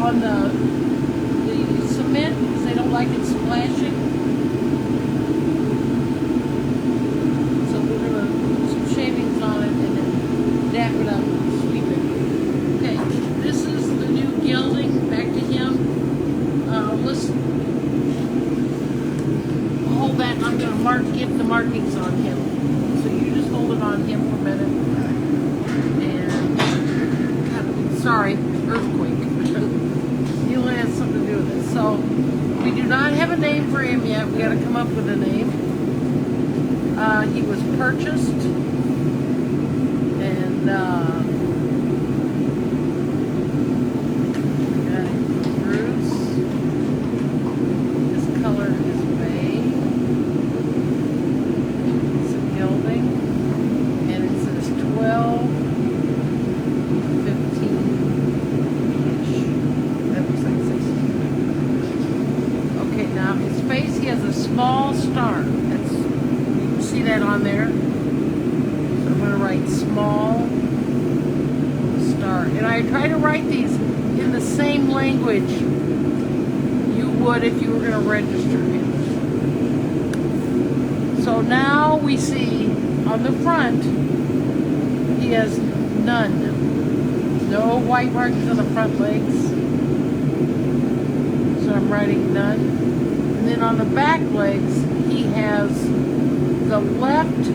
on the cement because they don't like it splashing. So we're going to put some shavings on it and then dap it up and sweep it. Okay, this is the new gilding. Back to him. Let's hold that. I'm going to get the markings on him. So you just hold it on him for a minute. And sorry, earthquake. He only has something to do with it. So we do not have a name for him yet. We got to come up with a name. He was purchased, and small star. That's, you can see that on there. So I'm going to write small star. And I try to write these in the same language you would if you were going to register it. So now we see on the front he has none. No white markings on the front legs. So I'm writing none. And then on the back legs, he has the left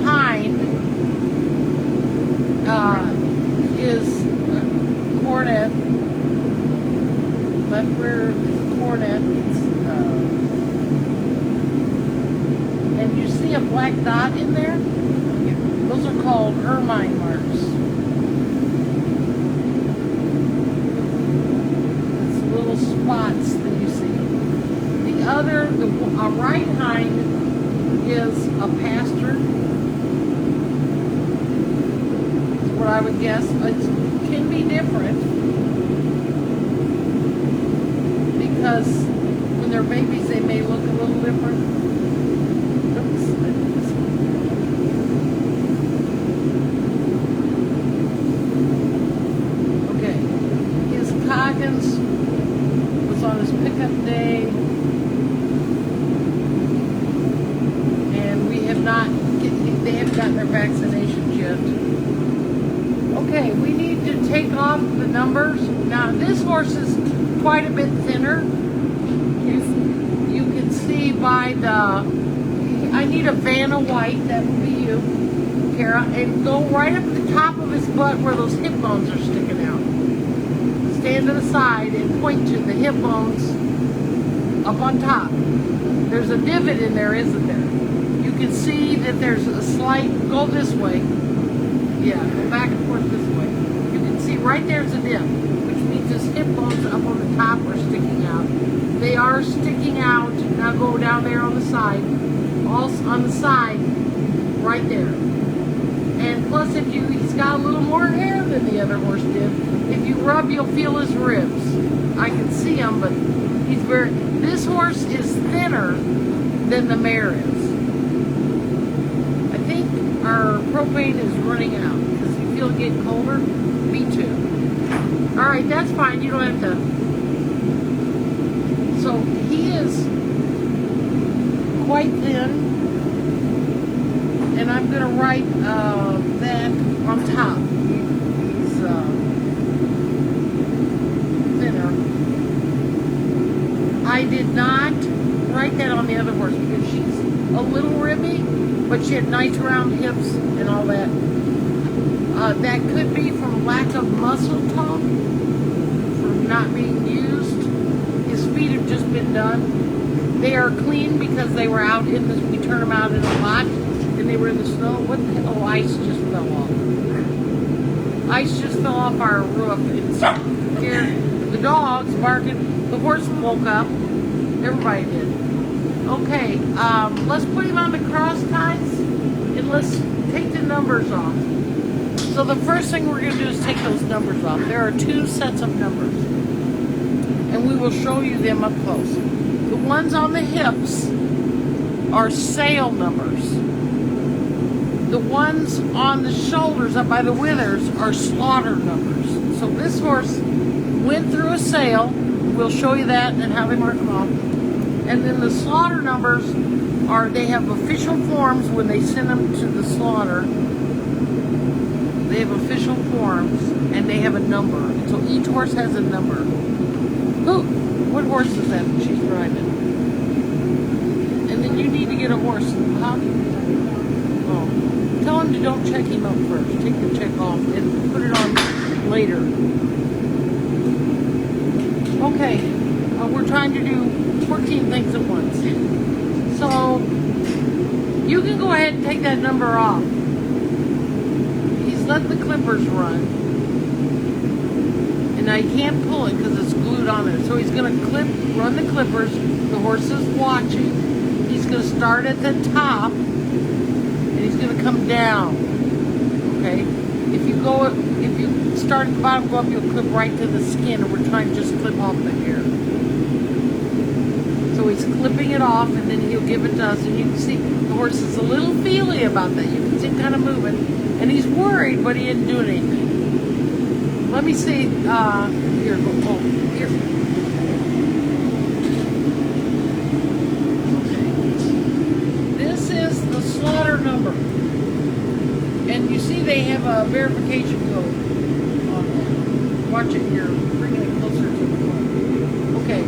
hind is cornet. Left rear is cornet. And you see a black dot in there? Those are called ermine marks. It's little spots that you see. A right hind is a pasture. That's what I would guess. It can be different because when they're babies they may look a little different. Oops. Okay. His Coggins was on his pickup day. They haven't gotten their vaccinations yet. Okay, we need to take off the numbers. Now, this horse is quite a bit thinner. You can see by the... I need a Vanna White, that would be you, Kara, and go right up at the top of his butt where those hip bones are sticking out. Stand to the side and point to the hip bones up on top. There's a divot in there, isn't there? You can see that there's a slight, go this way. Yeah, go back and forth this way. You can see right there's a dip, which means his hip bones up on the top are sticking out. They are sticking out. Now go down there on the side. Also on the side, right there. And plus he's got a little more hair than the other horse did. If you rub, you'll feel his ribs. I can see them, but this horse is thinner than the mare is. Our propane is running out because you feel it getting colder. Me too. Alright, that's fine. You don't have to. So he is quite thin. And I'm going to write that on top. He's thinner. I did not write that on the other horse because she's a little ribby. But she had nice round hips and all that. That could be from lack of muscle tone, from not being used. His feet have just been done. They are clean because they were out in the, we turned them out in a lot, and they were in the snow. What the hell? Oh, ice just fell off. Ice just fell off our roof. It scared the dogs barking. The horse woke up. Everybody did. Okay, let's put him on the cross ties and let's take the numbers off. So the first thing we're going to do is take those numbers off. There are two sets of numbers and we will show you them up close. The ones on the hips are sale numbers. The ones on the shoulders up by the withers are slaughter numbers. So this horse went through a sale. We'll show you that and how they mark them off. And then the slaughter numbers are, they have official forms when they send them to the slaughter. They have official forms and they have a number. So each horse has a number. Who? What horse is that she's driving? And then you need to get a horse. Huh? Oh. Tell him to don't check him up first. Take the check off and put it on later. Okay. We're trying to do 14 things at once. So you can go ahead and take that number off. He's let the clippers run. And I can't pull it because it's glued on there. So he's going to run the clippers. The horse is watching. He's going to start at the top. And he's going to come down. Okay? If you start at the bottom, go up, you'll clip right to the skin. And we're trying to just clip off the hair. So he's clipping it off, and then he'll give it to us, and you can see the horse is a little feely about that. You can see him kind of moving, and he's worried, but he isn't doing anything. Let me see. Here, go. Oh, here. Okay. This is the slaughter number, and you see they have a verification code on there. Watch it here. Bringing it closer to the phone. Okay.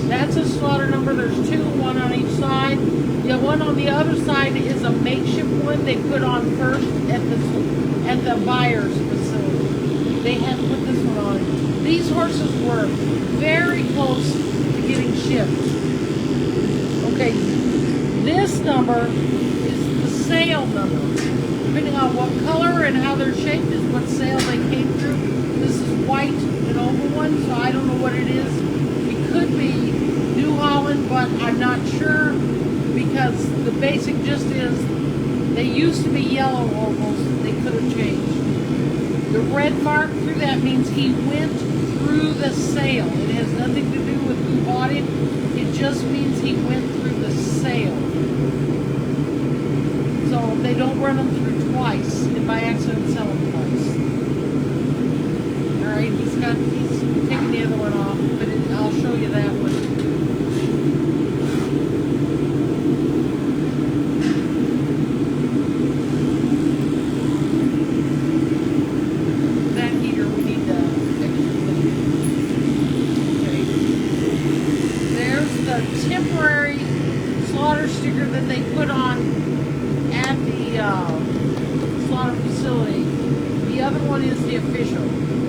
That's a slaughter number. There's two, one on each side. The one on the other side is a makeshift one they put on first at the buyer's facility. They had put this one on. These horses were very close to getting shipped. Okay, this number is the sale number. Depending on what color and how they're shaped is what sale they came through. This is white and oval one, so I don't know what it is. It could be New Holland, but I'm not sure because the basic gist is they used to be yellow ovals. They could have changed. The red mark through that means he went through the sale. It has nothing to do with who bought it. It just means he went through the sale. So they don't run them through twice and by accident sell them twice. Alright, he's taking the other one off, but I'll show you that one. Temporary slaughter sticker that they put on at the slaughter facility. The other one is the official.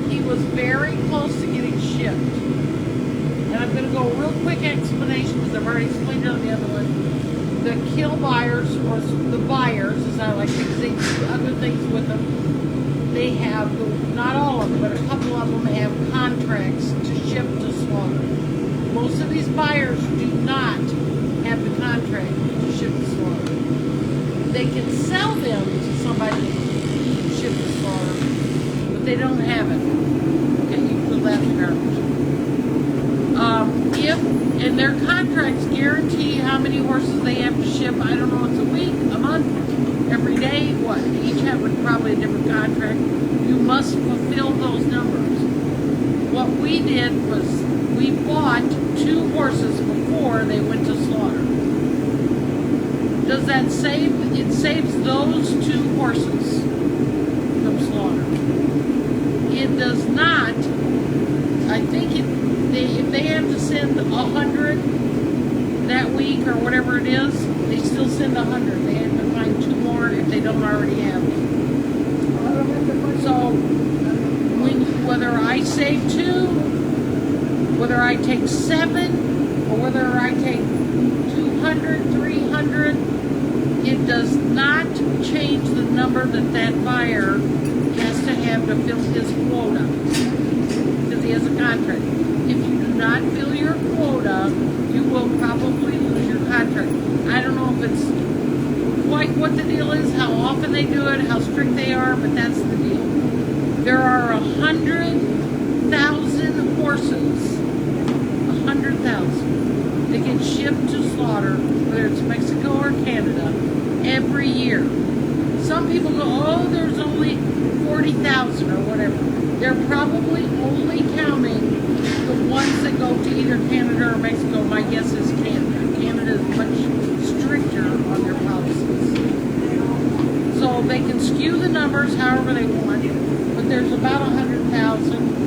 He was very close to getting shipped. And I'm going to go a real quick explanation because I've already explained it on the other one. The kill buyers, or the buyers, as I like to say, do other things with them. They have, not all of them, but a couple of them have contracts to ship to slaughter. Most of these buyers do not have the contract to ship to slaughter. They can sell them to somebody to ship to slaughter, but they don't have it. Okay, you can put that in the garbage. And their contracts guarantee how many horses they have to ship. I don't know, it's a week, a month, every day, what? They each have probably a different contract. You must fulfill those numbers. What we did was we bought 2 horses before they went to slaughter. Does that save? It saves those 2 horses from slaughter. It does not. I think if they have to send 100 that week or whatever it is, they still send 100. They have to find 2 more if they don't already have them. So whether I save 2, whether I take 7, or whether I take 200, 300, it does not change the number that buyer has to have to fill his quota, because he has a contract. If you do not fill your quota, you will probably lose your contract. I don't know if it's quite what the deal is, how often they do it, how strict they are, but that's the deal. There are 100,000 horses, 100,000, that get shipped to slaughter, whether it's Mexico or Canada, every year. Some people go, oh, there's only 40,000 or whatever. They're probably only counting either Canada or Mexico. My guess is Canada. Canada is much stricter on their policies. So they can skew the numbers however they want, but there's about 100,000.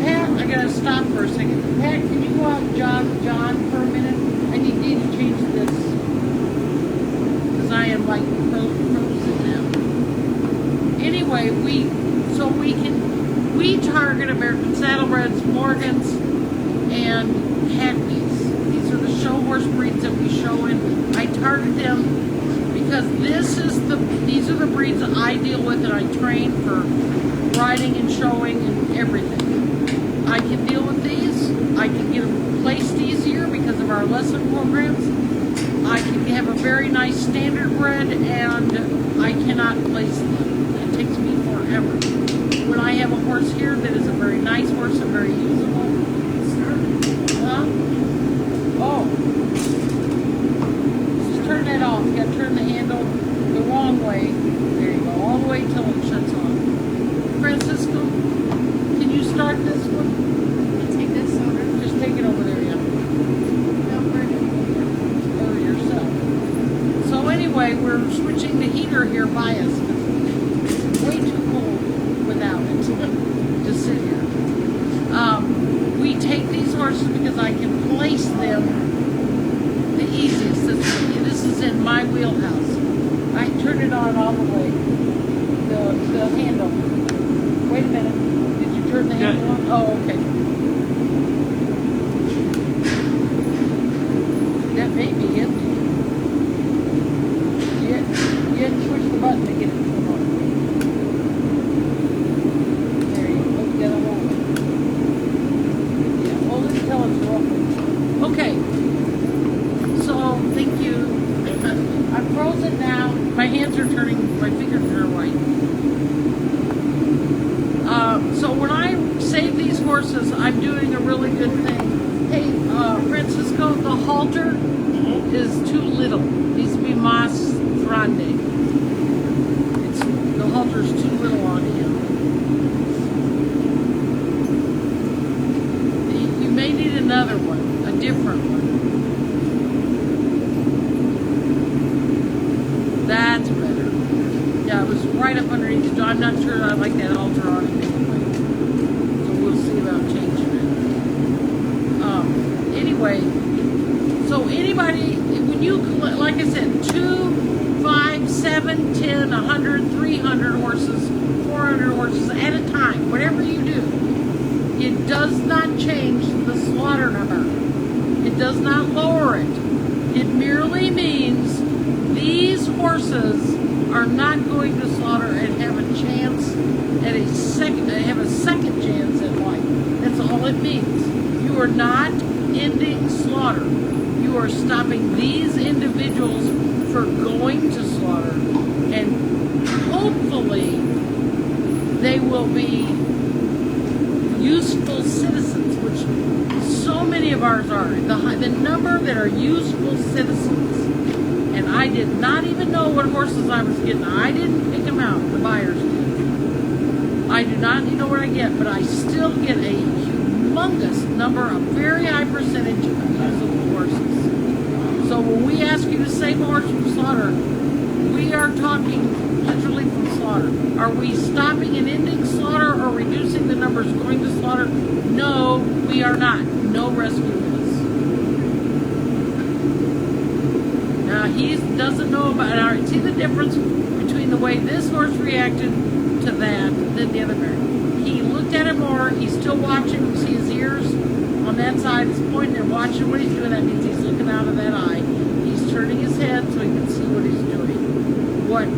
Pat, I gotta stop for a second. Pat, can you go out and John for a minute? I need to change this because I am like frozen now. Anyway, we target American Saddlebreds, Morgans, and Hackneys. These are the show horse breeds that we show in. I target them because these are the breeds that I deal with and I train for riding and showing and everything. I can deal with these. I can get them placed easier because of our lesson programs. I can have a very nice standard bred and I cannot place them. It takes me forever. When I have a horse here that is a very nice horse and very usable. Huh? Oh. Just turn that off. You gotta turn the handle the wrong way. There you go. All the way till it shuts off. Francisco, can you start this one? Take this over. Just take it over there, yeah. Or yourself. So anyway, we're switching the heater here by us. It's way too cold without it to sit here. We take these horses because I can place them the easiest. This is in my wheelhouse. I turn it on all the way. The handle. Wait a minute. Did you turn the handle on? Oh, okay. That may be it. You had to push the button to get it to come on. There you go. You gotta hold it. Yeah, hold it until it's rolling. Okay. So, thank you. I'm frozen now. My hands are turning, my fingers are white. So when I save these horses, I'm doing a really good thing. Hey, Francisco, the halter is too little. Needs to be Mas Grande. The halter's too little on him. You may need another one, a different one. That's better. Yeah, it was right up underneath the jaw. I'm not sure I like that halter on him anyway. So we'll see about changing it. Anyway, so anybody, when you, like I said, 2, 5, 7, 10, 100, 300 horses, 400 horses at a time, whatever you do, it does not change the slaughter number. It does not lower it. It merely means these horses are not going to slaughter and have a chance at a second chance at life. That's all it means. You are not ending slaughter. You are stopping these individuals for going to slaughter, and hopefully they will be useful citizens, which so many of ours are. The number that are useful citizens, and I did not even know what horses I was getting. I didn't pick them out. The buyers did. I do not know what I get, but I still get a humongous number, a very high percentage of usable horses. So when we ask you to save a horse from slaughter, we are talking literally from slaughter. Are we stopping and ending slaughter or reducing the numbers going to slaughter? No, we are not. No rescue is. Now he doesn't know about it. All right, see the difference between the way this horse reacted to that than the other bear. He looked at it more. He's still watching. See his ears on that side. He's pointing and watching what he's doing. That means he's looking out of that eye. He's turning his head so he can see what he's doing. What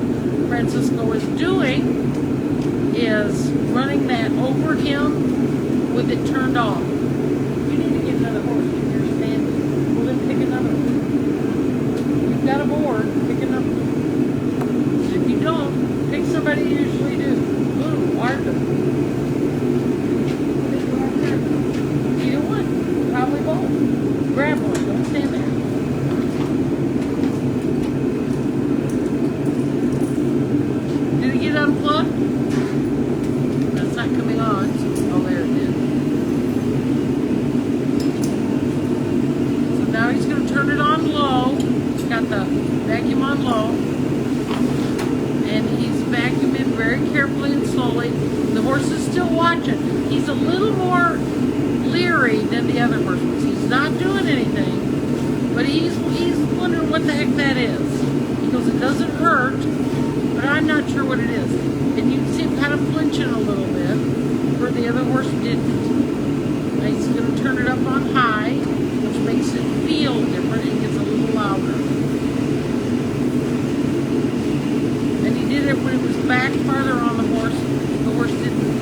Francisco is doing is running that over him with it turned off. You need to get another horse if you're standing. Well, then pick another one. You've got a board, pick another one. If you don't, pick somebody you usually do. Blue, Arthur. Either one. Probably both. Grab one. Don't stand there. Did it get unplugged? That's not coming on. Oh, there it is. he's a little more leery than the other horses. He's not doing anything, but he's wondering what the heck that is. He goes, it doesn't hurt, but I'm not sure what it is. And you can see him kind of flinching a little bit, where the other horse didn't. Now he's going to turn it up on high, which makes it feel different and gets a little louder. And he did it when it was back farther on the horse. The horse didn't.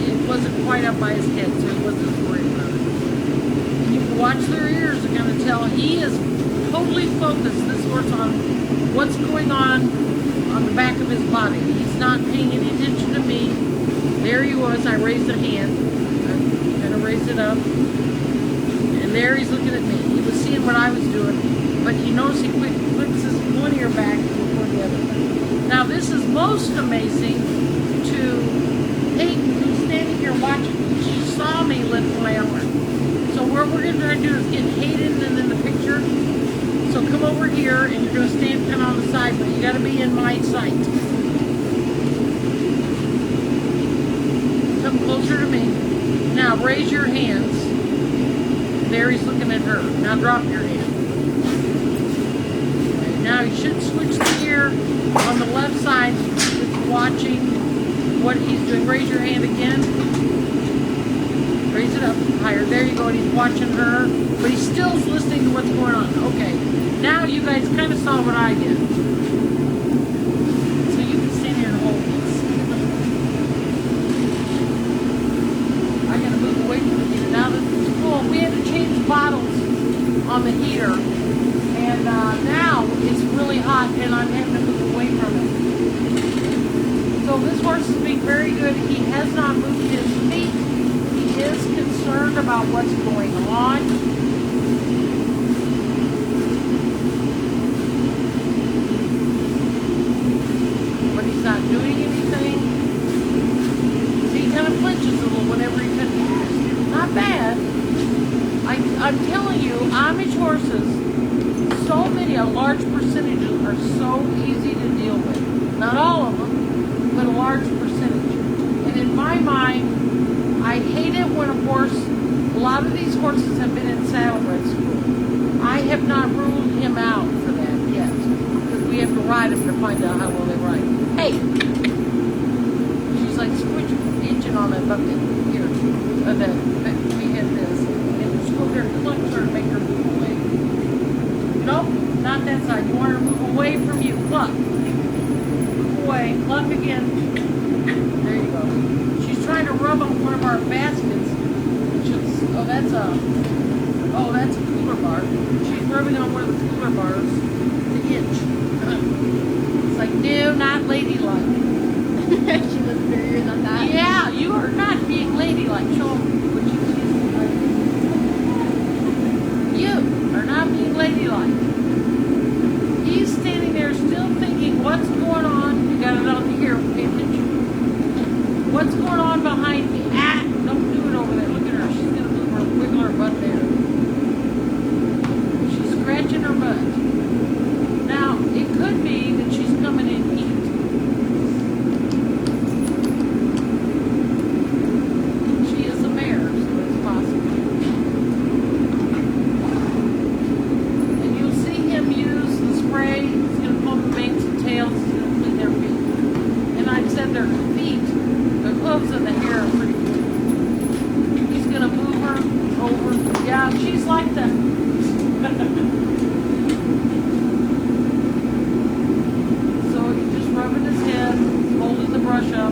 It wasn't quite up by his head, so he wasn't as worried about it. And you can watch their ears to kind of tell he is totally focused, this horse, on what's going on the back of his body. He's not paying any attention to me. There he was. I raised a hand. I kind of raised it up. And there he's looking at me. He was seeing what I was doing, but he noticed he flicks his one ear back before the other. Now this is most amazing to Hayden, who's standing here watching. She saw me lift my arm. So what we're going to try to do is get Hayden and in the picture. So come over here, and you're going to stand kind of on the side, but you got to be in my sight. Come closer to me. Now raise your hands. There he's looking at her. Now drop your hand. Okay, now you should switch the ear on the left side. It's watching what he's doing. Raise your hand again. Raise it up higher. There you go. And he's watching her, but he still is listening to what's going on. Okay. Now you guys kind of saw what I did. So you can stand here and hold this. I gotta move away from the heater. Now that it's full, we had to change bottles on the heater. And now it's really hot and I'm having to move away from it. So this horse is being very good. He has not moved his feet. He is concerned about what's going on. Not doing anything. See, he kind of flinches a little whenever he touches. Not bad. I'm telling you, Amish horses, so many, a large percentage are so easy to deal with. Not all of them, but a large percentage. And in my mind, I hate it when a horse, a lot of these horses have been in saddlebred school. I have not ruled him out for that yet, because we have to ride him to find out how well they ride. Hey! She's like itching on that bucket here. We had this. And just go there and clutch her and make her move away. Nope, not that side. You want her to move away from you. Cluck. Move away. Cluck again. There you go. She's trying to rub on one of our baskets. Which is, that's a cooler bar. She's rubbing on one of the cooler bars to itch. It's like, no, not ladylike. She looks very on that. Yeah, you are not being ladylike. Show them what you are not being ladylike. He's standing there still thinking, what's going on? You got it on here. Pay attention. What's going on behind me? Ah, don't do it over there. Look at her. She's going to wiggle her butt there. She's scratching her butt. Now, it could be that she's coming in heat. She is a mare, so it's possible. And you'll see him use the spray. He's going to pull the manes and tails. He's going to clean their feet. And I said their feet, the hooves and the hair are pretty good. He's going to move her over. Yeah, she's like that. Brush up.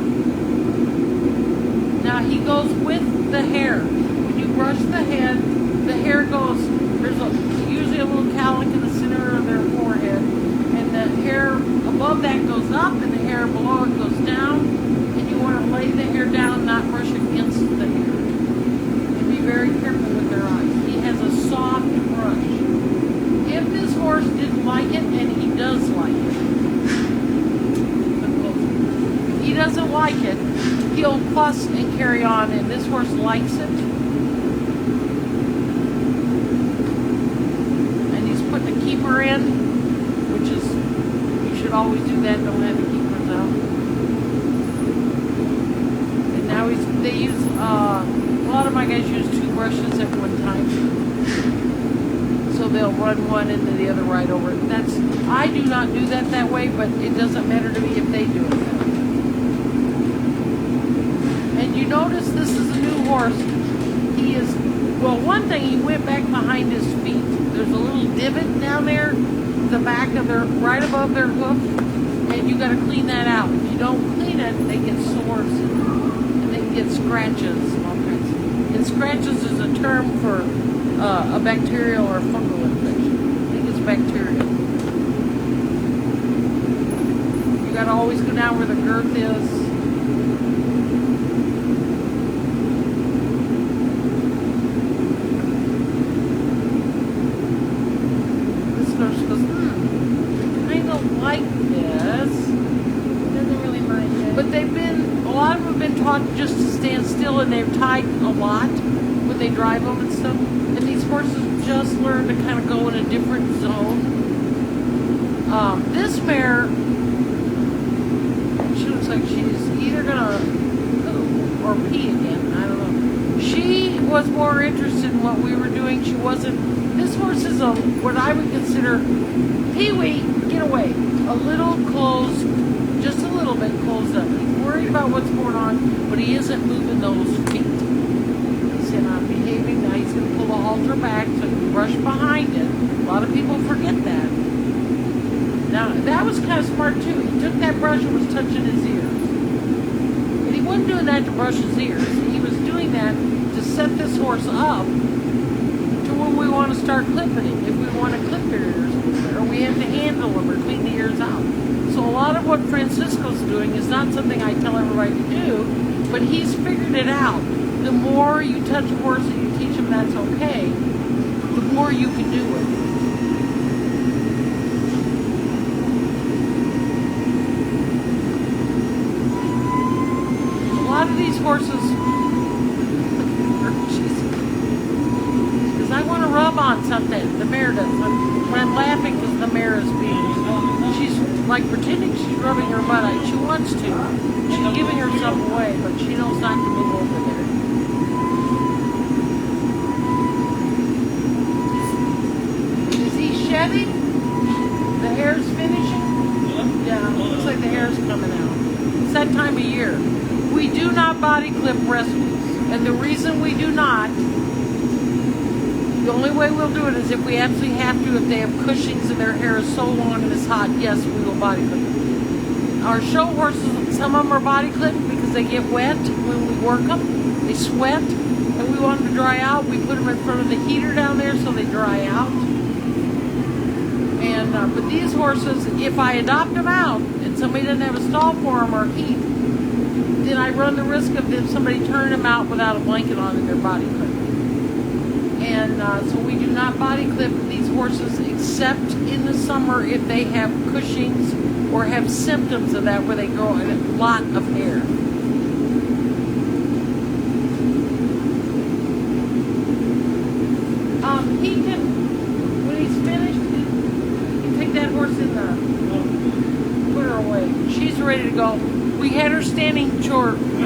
Now he goes with the hair. When you brush the head, the hair goes, there's usually a little cowlick in the center of their forehead, and the hair above that goes up and the hair below it goes down, and you want to lay the hair down, not brush against the hair. And be very careful with their eyes. He has a soft brush. If this horse didn't like it, and he does like it, he doesn't like it, he'll fuss and carry on, and this horse likes it. And he's putting a keeper in, which is, you should always do that, don't have the keepers out. And now he's they use, a lot of my guys use 2 brushes at one time. So they'll run one into the other right over it. I do not do that way, but it doesn't matter to me if they do it that way. And you notice this is a new horse. He is, well, one thing, he went back behind his feet. There's a little divot down there, the back of their, right above their hoof, and you got to clean that out. If you don't clean it, they get sores and they get scratches and all kinds. And scratches is a term for a bacterial or fungal infection. I think it's bacterial. You got to always go down where the girth is. Just to stand still, and they're tied a lot when they drive them and stuff. And these horses just learn to kind of go in a different zone. This mare, she looks like she's either gonna poo or pee again. I don't know. She was more interested in what we were doing. She wasn't. This horse is what I would consider, Pee-wee, get away. A little closed, just a little bit closed up. He's worried about what's going on, but he isn't moving those feet. He said, I'm behaving. Now he's going to pull the halter back so he can brush behind it. A lot of people forget that. Now, that was kind of smart too. He took that brush and was touching his ears. And he wasn't doing that to brush his ears. He was doing that to set this horse up to when we want to start clipping him. If we want to clip their ears, or we have to handle them or clean the ears out. So a lot of what Francisco's doing is not something I tell everybody to do, but he's figured it out. The more you touch a horse and you teach him that's okay, the more you can do it. A lot of these horses, because I want to rub on something, the mare does. When I'm laughing because the mare is being, she's like pretending she's rubbing her butt out. She wants to. She's giving herself away, but she knows not to move over there. Is he shedding? The hair's finishing? Yeah, looks like the hair's coming out. It's that time of year. We do not body clip rescues. And the reason we do not, the only way we'll do it is if we absolutely have to, if they have Cushing's and their hair is so long and it's hot, yes, we will body clip them. Our show horses, some of them are body clipped because they get wet when we work them. They sweat, and we want them to dry out. We put them in front of the heater down there so they dry out. And but these horses, if I adopt them out and somebody doesn't have a stall for them or heat, then I run the risk of somebody turning them out without a blanket on and their body clip. And so we do not body clip these horses except in the summer if they have Cushing's or have symptoms of that where they grow a lot of hair. He can, when he's finished, he can take that horse in the, put her away. She's ready to go. We had her standing short. We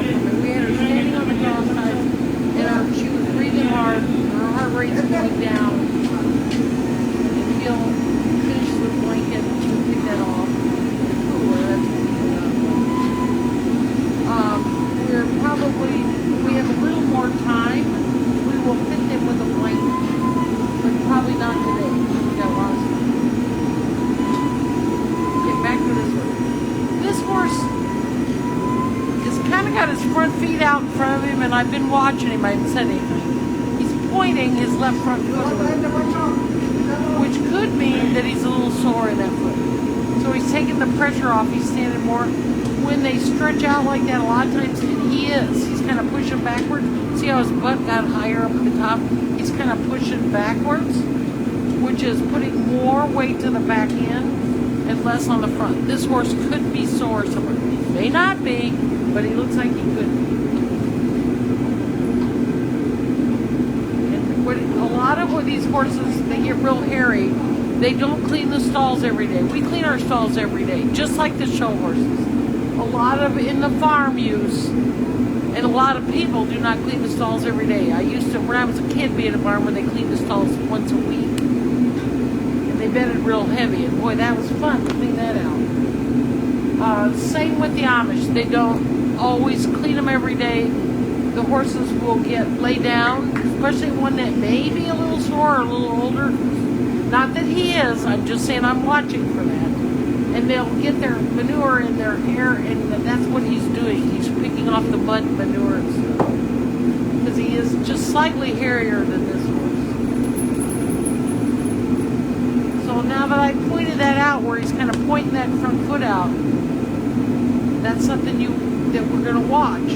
had her standing on the cross side, and she was breathing hard. Her heart rate's going down. And he'll finish the blanket. She'll take that off. Cooler, that's what we're probably, we have a little more time. We will fit them with a blanket, but probably not today. We got lost. Get back to this one. This horse has kind of got his front feet out in front of him, and I've been watching him. I haven't said anything. He's pointing his left front foot, which could mean that he's a little sore in that foot. So he's taking the pressure off. He's standing more. When they stretch out like that, a lot of times, and he's kind of pushing backwards. See how his butt got higher up at the top? He's kind of pushing backwards, which is putting more weight to the back end and less on the front. This horse could be sore somewhere. He may not be, but he looks like he could be. And a lot of these horses, they get real hairy. They don't clean the stalls every day. We clean our stalls every day, just like the show horses. A lot of in the farm use, And a lot of people do not clean the stalls every day. I used to, when I was a kid, be at a barn where they cleaned the stalls once a week. And they bedded real heavy. And boy, that was fun to clean that out. Same with the Amish. They don't always clean them every day. The horses will get laid down, especially one that may be a little sore or a little older. Not that he is, I'm just saying I'm watching for that. And they'll get their manure in their hair, and that's what he's doing. He's picking off the mud and manure and stuff. Because he is just slightly hairier than this horse. So now that I pointed that out, where he's kind of pointing that front foot out, that's something that we're going to watch.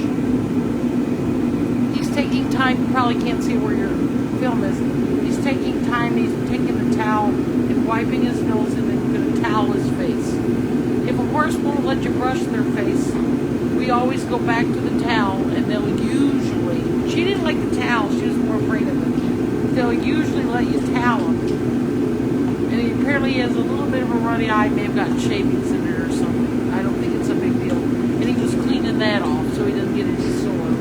He's taking time. You probably can't see where your film is. He's taking time. He's taking the towel and wiping his nose, and then going to towel his face. If a horse won't let you brush their face, we always go back to the towel, and they'll usually, she didn't like the towel, she was more afraid of it. They'll usually let you towel him. And he apparently has a little bit of a runny eye, may have gotten shavings in it or something. I don't think it's a big deal. And he was cleaning that off so he doesn't get any sores.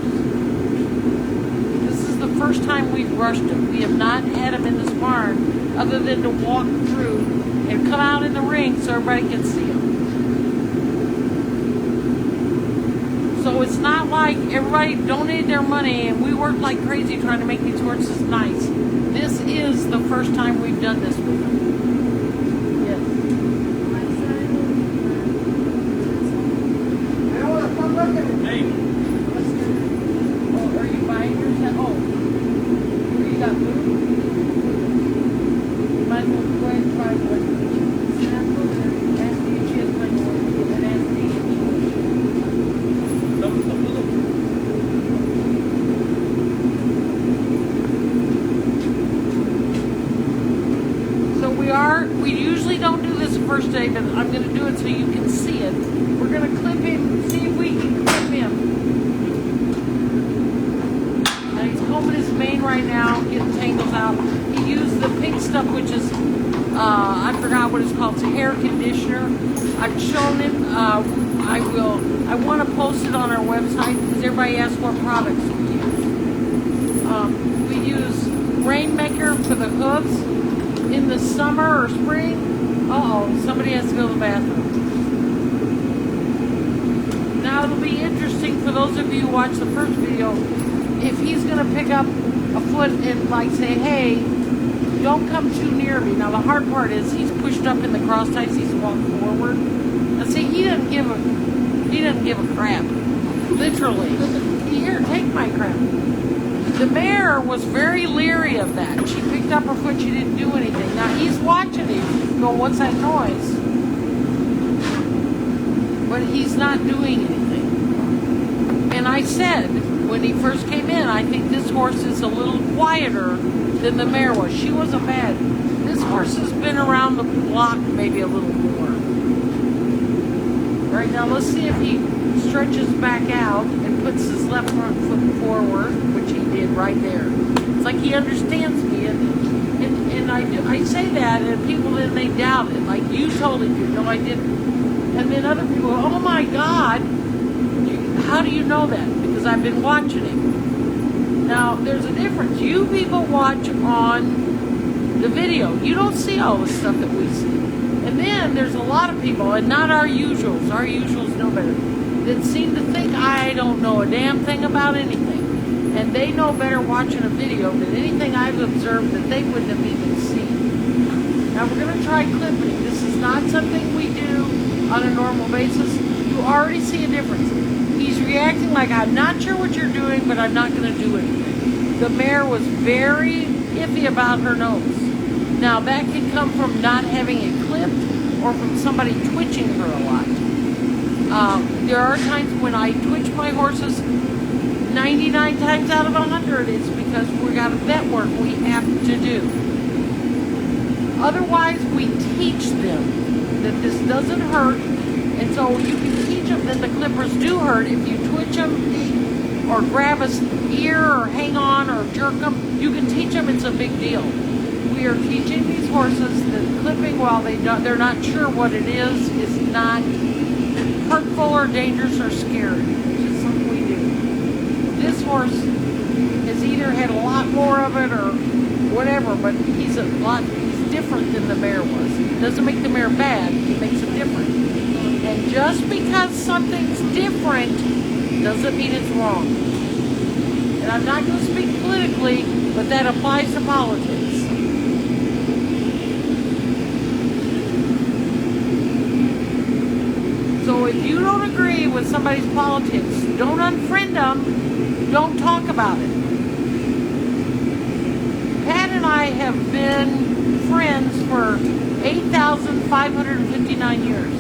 This is the first time we've brushed him. We have not had him in this barn other than to walk through and come out in the ring so everybody can see him. So it's not like everybody donated their money and we worked like crazy trying to make these horses nice. This is the first time we've done this with them. Yes. Hey. Oh, are you buying yours? Oh, you got food? You might as well go ahead and try one. We usually don't do this the first day, but I'm going to do it so you can see it. We're going to clip him, see if we can clip him. Now he's combing his mane right now, getting tangles out. He used the pink stuff, which is, I forgot what it's called, it's a hair conditioner. I've shown it. I want to post it on our website because everybody asks what products we use. We use Rainmaker for the hooves. In the summer or spring, somebody has to go to the bathroom. Now it'll be interesting for those of you who watched the first video, if he's going to pick up a foot and like say, hey, don't come too near me. Now the hard part is he's pushed up in the cross ties, he's walked forward. Now see, he doesn't give a crap. Literally. Here, take my crap. The mare was very leery of that. She picked up her foot, she didn't do anything. Now he's watching him, going, what's that noise? But he's not doing anything. And I said, when he first came in, I think this horse is a little quieter than the mare was. She wasn't bad. This horse has been around the block maybe a little more. All right, now let's see if he stretches back out and puts his left front foot forward, which he did right there. It's like he understands me, and I say that, and people then they doubt it. Like, you totally do. No, I didn't. And then other people go, oh my God, how do you know that? Because I've been watching him. Now, there's a difference. You people watch on the video. You don't see all the stuff that we see. And then there's a lot of people, and not our usuals know better, that seem to think I don't know a damn thing about anything. And they know better watching a video than anything I've observed that they wouldn't have even seen. Now we're going to try clipping. This is not something we do on a normal basis. You already see a difference. He's reacting like, I'm not sure what you're doing, but I'm not going to do anything. The mare was very iffy about her nose. Now that could come from not having it clipped or from somebody twitching her a lot. There are times when I twitch my horses, 99 times out of 100 it's because we got vet work we have to do. Otherwise, we teach them that this doesn't hurt, and so you can teach them that the clippers do hurt if you twitch them or grab a ear or hang on or jerk them. You can teach them it's a big deal. We are teaching these horses that clipping, while they're not sure what it is not hurtful or dangerous or scary. It's just something we do. horse has either had a lot more of it or whatever, but he's different than the mare was. Doesn't make the mare bad, it makes it different. And just because something's different doesn't mean it's wrong. And I'm not going to speak politically, but that applies to politics. So if you don't agree with somebody's politics, don't unfriend them, don't talk about it. Pat and I have been friends for 8,559 years.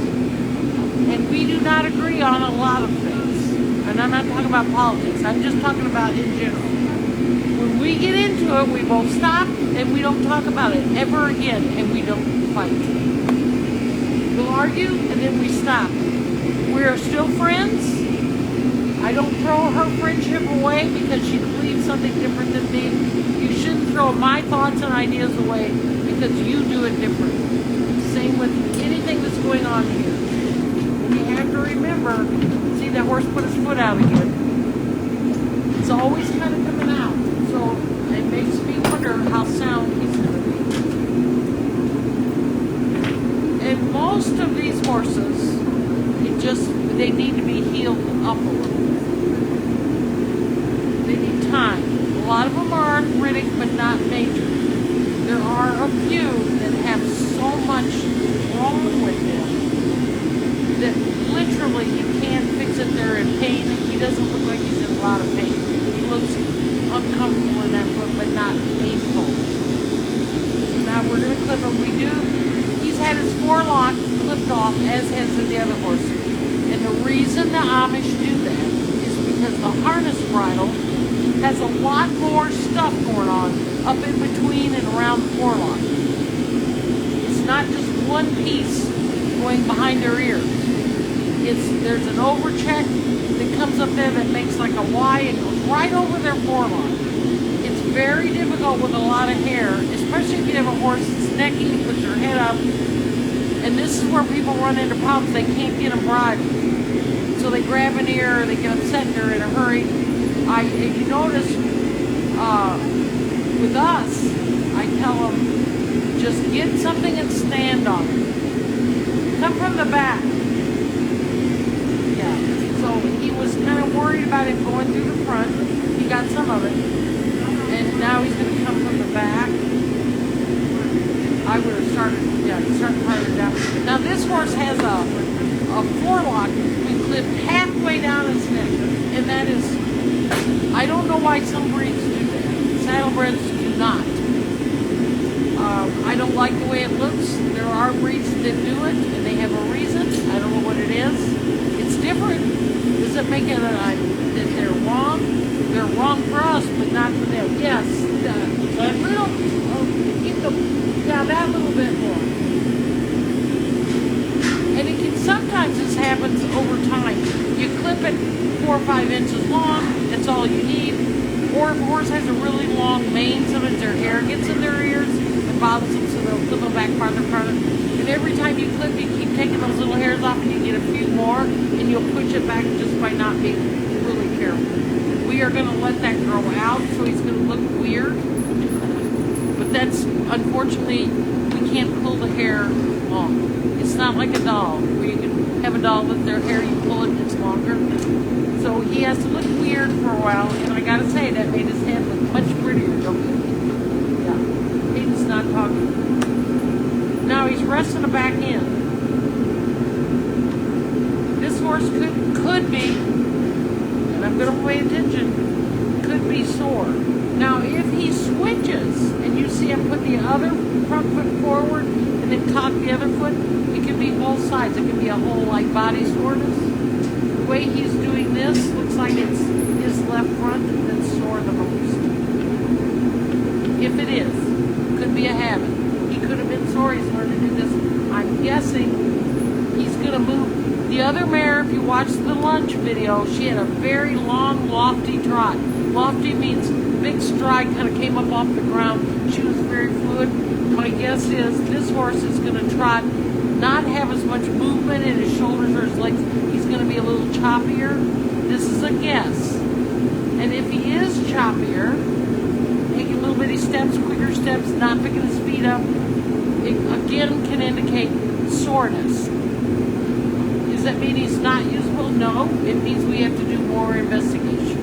And we do not agree on a lot of things. And I'm not talking about politics, I'm just talking about in general. When we get into it, we both stop and we don't talk about it ever again, and we don't fight. We'll argue and then we stop. We are still friends. I don't throw her friendship away because she believes something different than me. You shouldn't throw my thoughts and ideas away because you do it different. Same with anything that's going on here. And you have to remember, see that horse put his foot out again. It's always kind of coming out. So it makes me wonder how sound he's going to be. And most of these horses, they need to be healed up a little bit. They need time. A lot of them are arthritic, but not major. There are a few that have so much wrong with them that literally you can't fix it. They're in pain. He doesn't look like he's in a lot of pain. He looks uncomfortable in that foot, but not painful. Now we're going to clip him. He's had his forelock clipped off, as has the other horses. And the reason the Amish do that is because the harness bridle has a lot more stuff going on up in between and around the forelock. It's not just one piece going behind their ears. There's an overcheck that comes up there that makes like a Y and goes right over their forelock. It's very difficult with a lot of hair, especially if you have a horse that's necky, puts their head up. And this is where people run into problems. They can't get them bridled. So they grab an ear, they get upset, and they're in a hurry. If you notice, with us, I tell them, just get something and stand on it. Come from the back. Yeah. So he was kind of worried about it going through the front. He got some of it. And now he's going to come from the back. I would have started farther down. Now this horse has a forelock we clipped halfway down his neck, and that is, I don't know why some breeds do that. Saddlebreds do not. I don't like the way it looks. There are breeds that do it, and they have a reason. I don't know what it is. It's different. Does it make it that they're wrong? They're wrong for us, but not for them. Yes, a little. Yeah, that little bit more. And sometimes this happens over time. You clip it 4 or 5 inches long, that's all you need. Or if a horse has a really long mane, sometimes their hair gets in their ears and bothers them, so they'll clip them back farther. And every time you clip, you keep taking those little hairs off and you get a few more, and you'll push it back just by not being really careful. We are going to let that grow out, so he's going to look weird. But that's, unfortunately, we can't pull the hair long. It's not like a doll, where you can have a doll with their hair, you pull it, it's longer. So he has to look weird for a while, and I gotta say, that made his head look much prettier, don't you? Yeah, Hayden's not talking. Now he's resting the back end. This horse could be, and I'm gonna pay attention, could be sore. Now if he switches, and you see him put the other front foot forward, and then cock the other foot, it can be both sides. It can be a whole like body soreness. The way he's doing this looks like it's his left front that's sore the most. If it is, could be a habit. He could have been sore. He's learned to do this. I'm guessing he's going to move. The other mare, if you watch the lunch video, she had a very long, lofty trot. Lofty means big stride, kind of came up off the ground. She was very fluid. My guess is this horse is going to trot, not have as much movement in his shoulders or his legs. He's going to be a little choppier. This is a guess. And if he is choppier, taking little bitty steps, quicker steps, not picking his feet up, it again can indicate soreness. Does that mean he's not usable? No, it means we have to do more investigation.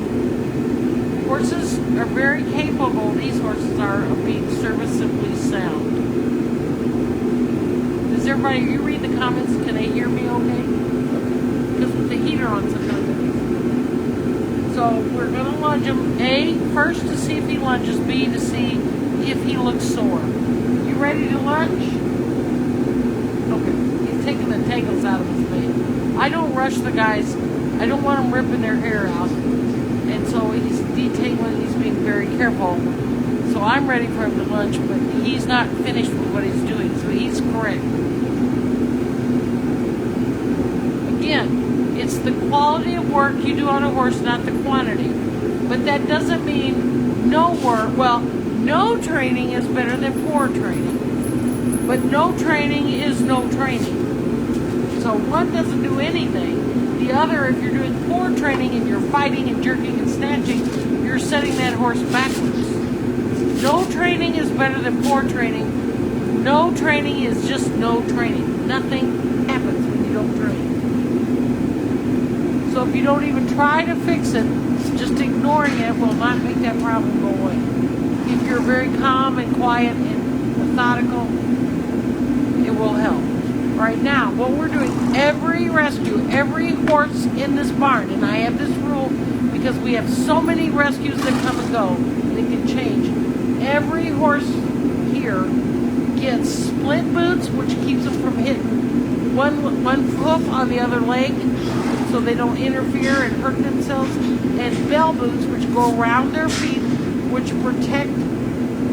Horses are very capable, these horses are, of being serviceably sound. Does everybody, you read the comments, can they hear me okay? Because with the heater on sometimes it makes it. So we're going to lunge him, A, first to see if he lunges, B, to see if he looks sore. You ready to lunge? Okay, he's taking the tangles out of his mane. I don't rush the guys. I don't want them ripping their hair out. And so he's detangling, he's being very careful. So I'm ready for him to lunge, but he's not finished with what he's doing, so he's correct. Again, it's the quality of work you do on a horse, not the quantity. But that doesn't mean no work. Well, no training is better than poor training. But no training is no training. So one doesn't do anything. The other, if you're doing poor training and you're fighting and jerking and snatching, you're setting that horse backwards. No training is better than poor training. No training is just no training. Nothing happens when you don't train. So if you don't even try to fix it, just ignoring it will not make that problem go away. If you're very calm and quiet and methodical, it will help. Right now, what we're doing, every rescue, every horse in this barn, and I have this rule because we have so many rescues that come and go, and it can change. Every horse here gets split boots, which keeps them from hitting one hoof on the other leg, so they don't interfere and hurt themselves, and bell boots, which go around their feet, which protect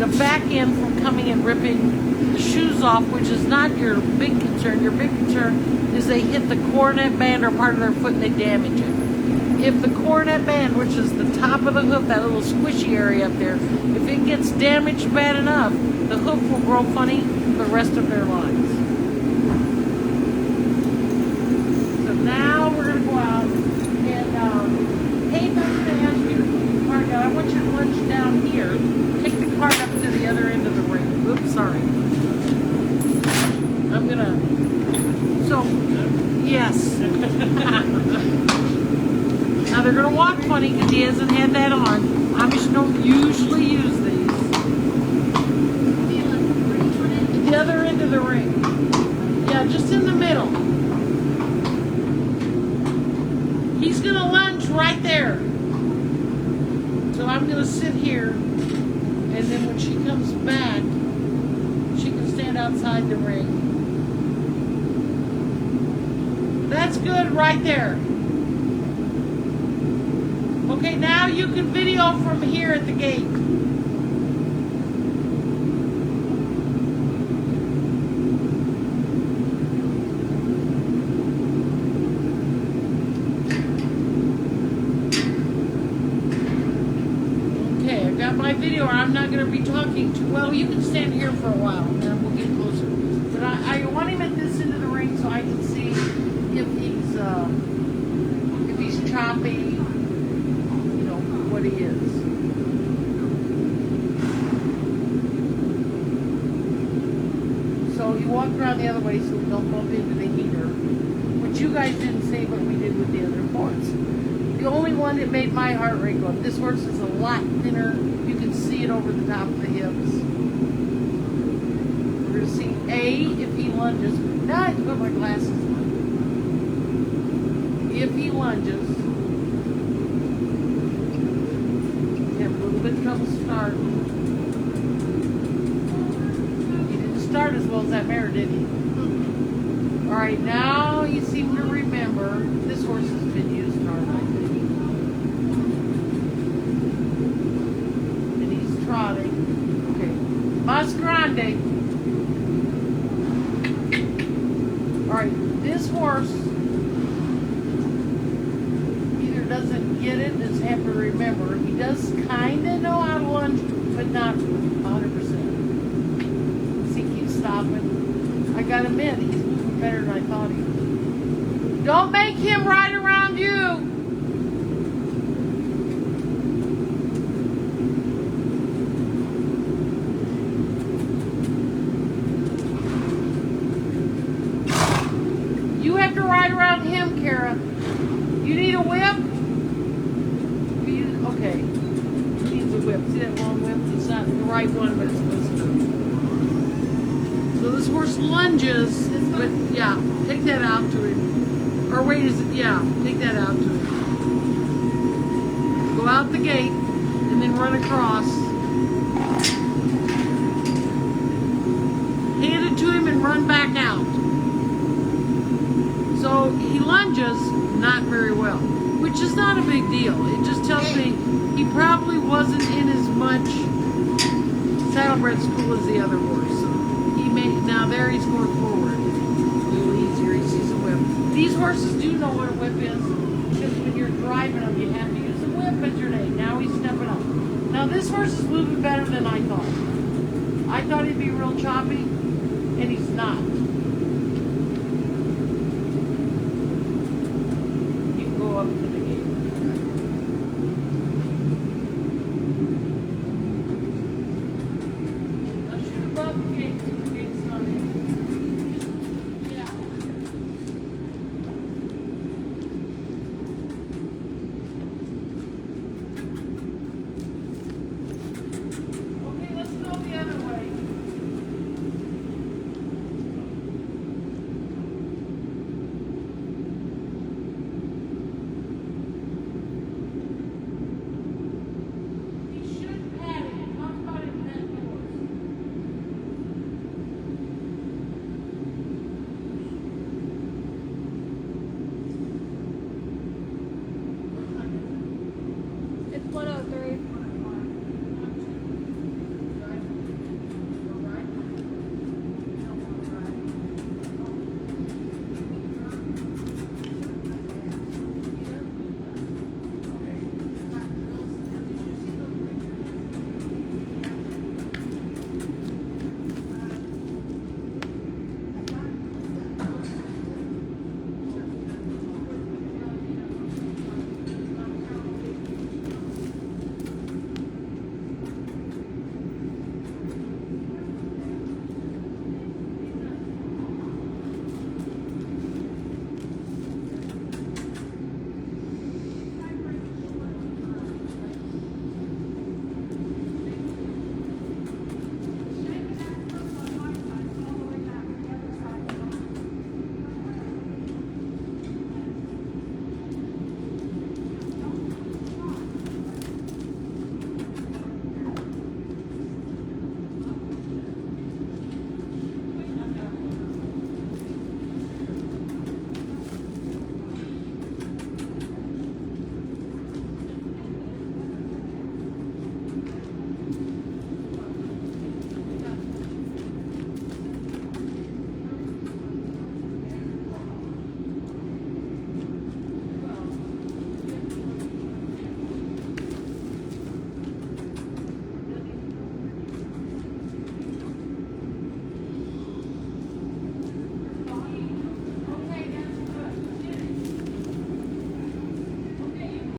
the back end from coming and ripping the shoes off, which is not your big concern. Your big concern is they hit the coronet band or part of their foot and they damage it. If the coronet band, which is the top of the hoof, that little squishy area up there, if it gets damaged bad enough, the hoof will grow funny for the rest of their lives. So now we're going to go out and, hey, I'm going to ask you to put your card down. I want you to lunge down here. Take the card up to the other end of the ring. Oops, sorry. I'm gonna, so, yes. Now they're gonna walk funny because he hasn't had that on. Amish don't usually use these. The other end of the ring. Yeah, just in the middle. He's gonna lunge right there. So I'm gonna sit here, and then when she comes back, she can stand outside the ring. That's good right there. Okay, now you can video from here at the gate. Okay, I've got my video. I'm not going to be talking too well. You can stand here for a while, and then we'll get closer. But I want him at this end of the ring so I can see if he's choppy, you know, what he is. So you walk around the other way so we don't bump into the heater, which you guys didn't see, but we did with the other horse. The only one that made my heart rate go up. This horse is a lot thinner. You can see it over the top of the hips. We're going to see A, if he lunges. Now I have to put my glasses on. If he lunges, you have a little bit of trouble starting. He didn't start as well as that mare, did he? All right, now you seem to remember this horse has been used hard, I think. And he's trotting. Okay, Mas Grande. All right, this horse doesn't get it, just have to remember, he does kind of know how to lunge, but not 100%. See, keeps stopping. I got him in. He's moving better than I thought he would. Don't make him ride around you. See that long whip? It's not the right one, but it's supposed to. So this horse lunges, but yeah, take that out to him. Or wait, is it? Yeah, take that out to him. Go out the gate and then run across. Hand it to him and run back out. So he lunges not very well, which is not a big deal. It just tells me he probably wasn't in as much saddlebred school as the other horse. So he may, now there he's going forward. A little easier, he sees a whip. These horses do know what a whip is, because when you're driving them, you have to use a whip as your name. Now he's stepping up. Now this horse is moving better than I thought. I thought he'd be real choppy, and he's not.